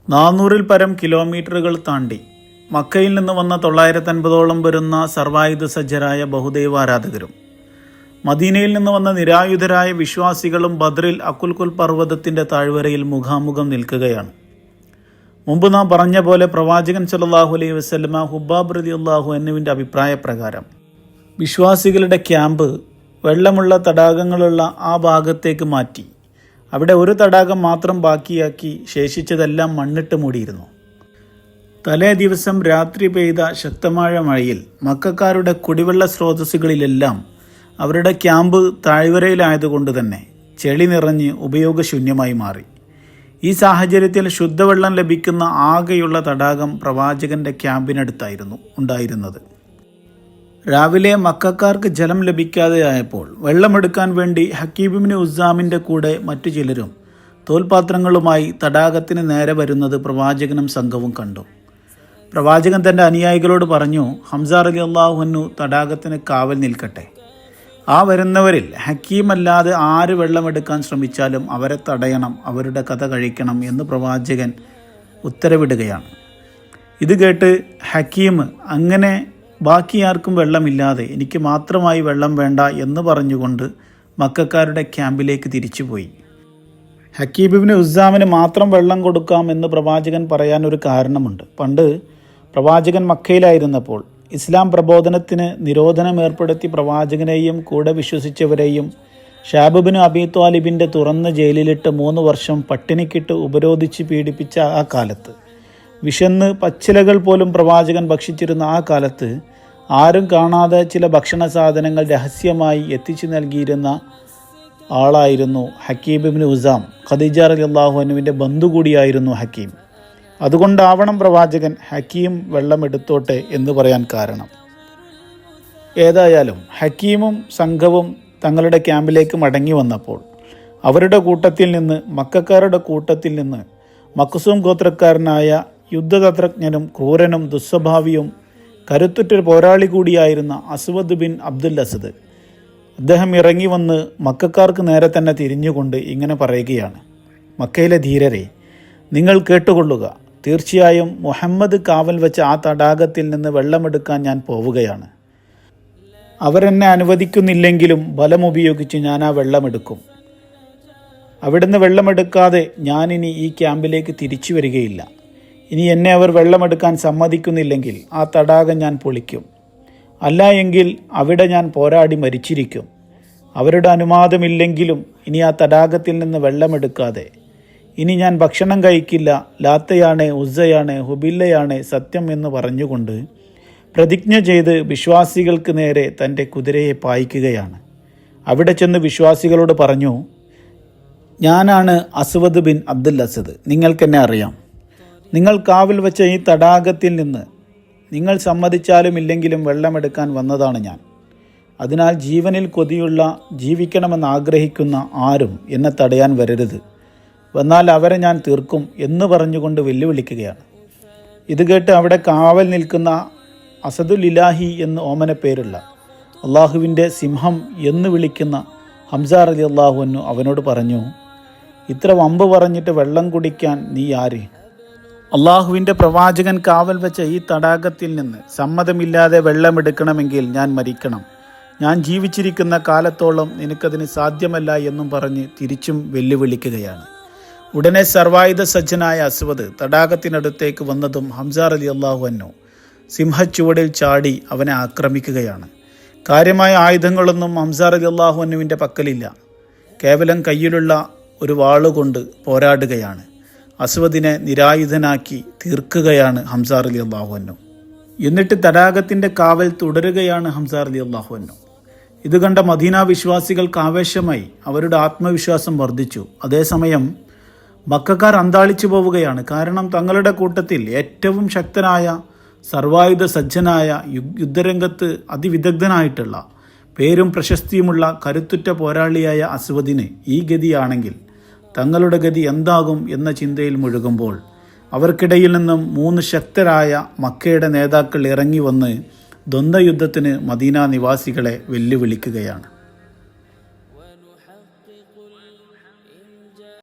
400-ൽ പരം കിലോമീറ്ററുകൾ താണ്ടി മക്കയിൽ നിന്ന് വന്ന 950ഓളം വരുന്ന സർവായുധ സജ്ജരായ ബഹുദൈവാരാധകരും മദീനയിൽ നിന്ന് വന്ന നിരായുധരായ വിശ്വാസികളും ബദ്രിൽ അക്കുൽകുൽ പർവ്വതത്തിൻ്റെ താഴ്വരയിൽ മുഖാമുഖം നിൽക്കുകയാണ്. മുമ്പ് നാം പറഞ്ഞ പോലെ പ്രവാചകൻ സല്ലല്ലാഹു അലൈഹി വസല്ലമ ഹുബ്ബാബ് റളിയല്ലാഹു അൻഹുവിൻ്റെ അഭിപ്രായപ്രകാരം വിശ്വാസികളുടെ ക്യാമ്പ് വെള്ളമുള്ള തടാകങ്ങളുള്ള ആ ഭാഗത്തേക്ക് മാറ്റി അവിടെ ഒരു തടാകം മാത്രം ബാക്കിയാക്കി ശേഷിച്ചതെല്ലാം മണ്ണിട്ട് മൂടിയിരുന്നു. തലേ ദിവസം രാത്രി പെയ്ത ശക്തമായ മഴയിൽ മക്കക്കാരുടെ കുടിവെള്ള സ്രോതസ്സുകളിലെല്ലാം അവരുടെ ക്യാമ്പ് താഴ്വരയിലായതുകൊണ്ട് തന്നെ ചെളി നിറഞ്ഞ് ഉപയോഗശൂന്യമായി മാറി. ഈ സാഹചര്യത്തിൽ ശുദ്ധവെള്ളം ലഭിക്കുന്ന ആകെയുള്ള തടാകം പ്രവാചകന്റെ ക്യാമ്പിനടുത്തായിരുന്നു ഉണ്ടായിരുന്നത്. രാവിലെ മക്കക്കാർക്ക് ജലം ലഭിക്കാതെയായപ്പോൾ വെള്ളമെടുക്കാൻ വേണ്ടി ഹക്കീം ഇബ്നു ഉസ്സാമിൻ്റെ കൂടെ മറ്റു ചിലരും തോൽപാത്രങ്ങളുമായി തടാകത്തിന് നേരെ വരുന്നത് പ്രവാചകനും സംഘവും കണ്ടു. പ്രവാചകൻ തൻ്റെ അനുയായികളോട് പറഞ്ഞു, ഹംസ റളിയല്ലാഹു അൻഹു തടാകത്തിന് കാവൽ നിൽക്കട്ടെ. ആ വരുന്നവരിൽ ഹക്കീം അല്ലാതെ ആര് വെള്ളമെടുക്കാൻ ശ്രമിച്ചാലും അവരെ തടയണം, അവരുടെ കഥ കഴിക്കണം എന്ന് പ്രവാചകൻ ഉത്തരവിടുകയാണ്. ഇത് കേട്ട് ഹക്കീം അങ്ങനെ ബാക്കി ആർക്കും വെള്ളമില്ലാതെ എനിക്ക് മാത്രമായി വെള്ളം വേണ്ട എന്ന് പറഞ്ഞുകൊണ്ട് മക്കക്കാരുടെ ക്യാമ്പിലേക്ക് തിരിച്ചുപോയി. ഹക്കീം ഇബ്നു ഉസ്സാമിന് മാത്രം വെള്ളം കൊടുക്കാം എന്ന് പ്രവാചകൻ പറയാൻ ഒരു കാരണമുണ്ട്. പണ്ട് പ്രവാചകൻ മക്കയിലായിരുന്നപ്പോൾ ഇസ്ലാം പ്രബോധനത്തിന് നിരോധനം ഏർപ്പെടുത്തി പ്രവാചകനെയും കൂടെ വിശ്വസിച്ചവരെയും ഷാബ് ഇബ്നു അബീ ത്വാലിബിൻ്റെ തുറന്ന ജയിലിലിട്ട് 3 വർഷം പട്ടിണിക്കിട്ട് ഉപരോധിച്ച് പീഡിപ്പിച്ച ആ കാലത്ത്, വിശന്ന് പച്ചിലകൾ പോലും പ്രവാചകൻ ഭക്ഷിച്ചിരുന്ന ആ കാലത്ത് ആരും കാണാതെ ചില ഭക്ഷണ സാധനങ്ങൾ രഹസ്യമായി എത്തിച്ചു നൽകിയിരുന്ന ആളായിരുന്നു ഹക്കീം ഇബ്നു ഉസ്സാം. ഖദീജ റളിയല്ലാഹു അൻഹുവിൻ്റെ ബന്ധു കൂടിയായിരുന്നു ഹക്കീം. അതുകൊണ്ടാവണം പ്രവാചകൻ ഹക്കീം വെള്ളമെടുത്തോട്ടെ എന്ന് പറയാൻ കാരണം. ഏതായാലും ഹക്കീമും സംഘവും തങ്ങളുടെ ക്യാമ്പിലേക്ക് മടങ്ങി വന്നപ്പോൾ അവരുടെ കൂട്ടത്തിൽ നിന്ന് മക്കക്കാരുടെ കൂട്ടത്തിൽ നിന്ന് മഖ്സൂം ഗോത്രക്കാരനായ യുദ്ധതന്ത്രജ്ഞനും ക്രൂരനും ദുസ്വഭാവിയും കരുത്തുറ്റ പോരാളി കൂടിയായിരുന്ന അസ്വദ് ബിൻ അബ്ദുൽ അസദ്, അദ്ദേഹം ഇറങ്ങി വന്ന് മക്കക്കാർക്ക് നേരെ തന്നെ തിരിഞ്ഞുകൊണ്ട് ഇങ്ങനെ പറയുകയാണ്: മക്കയിലെ ധീരരെ, നിങ്ങൾ കേട്ടുകൊള്ളുക. തീർച്ചയായും മുഹമ്മദ് കാവൽ വെച്ച ആ തടാകത്തിൽ നിന്ന് വെള്ളമെടുക്കാൻ ഞാൻ പോവുകയാണ്. അവരെന്നെ അനുവദിക്കുന്നില്ലെങ്കിലും ബലമുപയോഗിച്ച് ഞാൻ ആ വെള്ളമെടുക്കും. അവിടുന്ന് വെള്ളമെടുക്കാതെ ഞാനിനി ഈ ക്യാമ്പിലേക്ക് തിരിച്ചു വരികയില്ല. ഇനി എന്നെ അവർ വെള്ളമെടുക്കാൻ സമ്മതിക്കുന്നില്ലെങ്കിൽ ആ തടാകം ഞാൻ പൊളിക്കും. അല്ല എങ്കിൽ അവിടെ ഞാൻ പോരാടി മരിച്ചിരിക്കും. അവരുടെ അനുവാദമില്ലെങ്കിലും ഇനി ആ തടാകത്തിൽ നിന്ന് വെള്ളമെടുക്കാതെ ഇനി ഞാൻ ഭക്ഷണം കഴിക്കില്ല. ലാത്തയാണ്, ഉസ്സയാണ്, ഹുബില്ലയാണ് സത്യം എന്ന് പറഞ്ഞുകൊണ്ട് പ്രതിജ്ഞ ചെയ്ത് വിശ്വാസികൾക്ക് നേരെ തൻ്റെ കുതിരയെ പായിക്കുകയാണ്. അവിടെ ചെന്ന് വിശ്വാസികളോട് പറഞ്ഞു, ഞാനാണ് അസ്വദ് ബിൻ അബ്ദുൽ അസദ്. നിങ്ങൾക്കെന്നെ അറിയാം. നിങ്ങൾ കാവൽ വെച്ച ഈ തടാകത്തിൽ നിന്ന് നിങ്ങൾ സമ്മതിച്ചാലും ഇല്ലെങ്കിലും വെള്ളമെടുക്കാൻ വന്നതാണ് ഞാൻ. അതിനാൽ ജീവനിൽ കൊതിയുള്ള, ജീവിക്കണമെന്ന് ആഗ്രഹിക്കുന്ന ആരും എന്നെ തടയാൻ വരരുത്. വന്നാൽ അവരെ ഞാൻ തീർക്കും എന്ന് പറഞ്ഞുകൊണ്ട് വെല്ലുവിളിക്കുകയാണ്. ഇത് കേട്ട് അവിടെ കാവൽ നിൽക്കുന്ന അസദുൽ ഇലാഹി എന്ന് ഓമന പേരുള്ള അള്ളാഹുവിൻ്റെ സിംഹം എന്ന് വിളിക്കുന്ന ഹംസ റളിയല്ലാഹു അൻഹു അവനോട് പറഞ്ഞു, ഇത്ര വമ്പ് പറഞ്ഞിട്ട് വെള്ളം കുടിക്കാൻ നീ ആര്? അള്ളാഹുവിൻ്റെ പ്രവാചകൻ കാവൽ വെച്ച ഈ തടാകത്തിൽ നിന്ന് സമ്മതമില്ലാതെ വെള്ളമെടുക്കണമെങ്കിൽ ഞാൻ മരിക്കണം. ഞാൻ ജീവിച്ചിരിക്കുന്ന കാലത്തോളം നിനക്കതിന് സാധ്യമല്ല എന്നും പറഞ്ഞ് തിരിച്ചും വെല്ലുവിളിക്കുകയാണ്. ഉടനെ സർവായുധ സജ്ജനായ അസ്വദ് തടാകത്തിനടുത്തേക്ക് വന്നതും ഹംസ റളിയല്ലാഹു അൻഹു സിംഹച്ചുവടിൽ ചാടി അവനെ ആക്രമിക്കുകയാണ്. കാര്യമായ ആയുധങ്ങളൊന്നും ഹംസ റളിയല്ലാഹു അൻഹുവിൻ്റെ പക്കലില്ല. കേവലം കയ്യിലുള്ള ഒരു വാളുകൊണ്ട് പോരാടുകയാണ്. അസ്വദിനെ നിരായുധനാക്കി തീർക്കുകയാണ് ഹംസ റളിയല്ലാഹു അൻഹു. എന്നിട്ട് തടാകത്തിൻ്റെ കാവൽ തുടരുകയാണ് ഹംസ റളിയല്ലാഹു അൻഹു. ഇത് കണ്ട മദീന വിശ്വാസികൾക്ക് ആവേശമായി. അവരുടെ ആത്മവിശ്വാസം വർദ്ധിച്ചു. അതേസമയം മക്കക്കാർ അന്താളിച്ചു പോവുകയാണ്. കാരണം തങ്ങളുടെ കൂട്ടത്തിൽ ഏറ്റവും ശക്തനായ, സർവായുധ സജ്ജനായ, യുദ്ധരംഗത്ത് അതിവിദഗ്ധനായിട്ടുള്ള, പേരും പ്രശസ്തിയുമുള്ള കരുത്തുറ്റ പോരാളിയായ അസ്വദിന് ഈ ഗതിയാണെങ്കിൽ തങ്ങളുടെ ഗതി എന്താകും എന്ന ചിന്തയിൽ മുഴുകുമ്പോൾ അവർക്കിടയിൽ നിന്നും 3 ശക്തരായ മക്കയുടെ നേതാക്കൾ ഇറങ്ങി വന്ന് ദ്വന്ദ്വയുദ്ധത്തിന് മദീന നിവാസികളെ വെല്ലുവിളിക്കുകയാണ്.